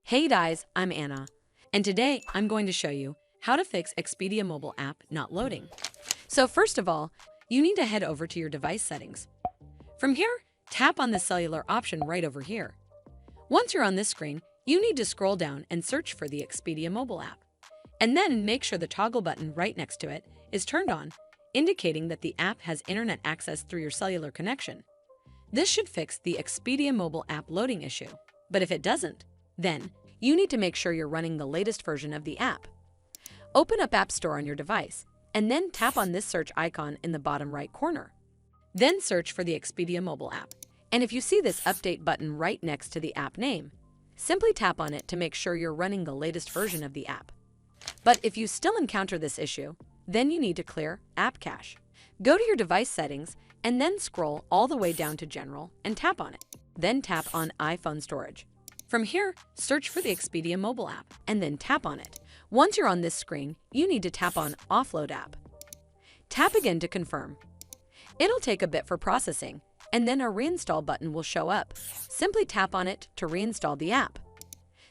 Hey guys, I'm Anna, and today I'm going to show you how to fix Expedia mobile app not loading. So first of all, you need to head over to your device settings. From here, tap on the cellular option right over here. Once you're on this screen, you need to scroll down and search for the Expedia mobile app. And then make sure the toggle button right next to it is turned on, indicating that the app has internet access through your cellular connection. This should fix the Expedia mobile app loading issue. But if it doesn't, then you need to make sure you're running the latest version of the app. Open up App Store on your device, and then tap on this search icon in the bottom right corner. Then search for the Expedia mobile app. And if you see this update button right next to the app name, simply tap on it to make sure you're running the latest version of the app. But if you still encounter this issue, then you need to clear App Cache. Go to your device settings and then scroll all the way down to General and tap on it. Then tap on iPhone Storage. From here, search for the Expedia mobile app and then tap on it. Once you're on this screen, you need to tap on Offload App. Tap again to confirm. It'll take a bit for processing, and then a Reinstall button will show up. Simply tap on it to reinstall the app.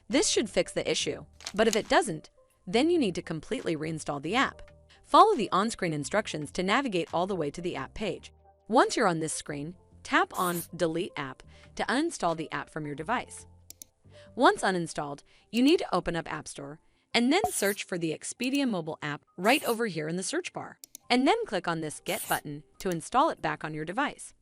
This should fix the issue, but if it doesn't, then you need to completely reinstall the app. Follow the on-screen instructions to navigate all the way to the app page. Once you're on this screen, tap on Delete App to uninstall the app from your device. Once uninstalled, you need to open up App Store and then search for the Expedia mobile app right over here in the search bar, and then click on this Get button to install it back on your device.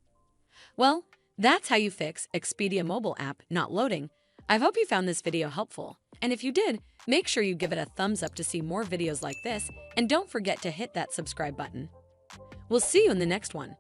Well, that's how you fix Expedia mobile app not loading. I hope you found this video helpful, and if you did, make sure you give it a thumbs up to see more videos like this, and don't forget to hit that subscribe button. We'll see you in the next one.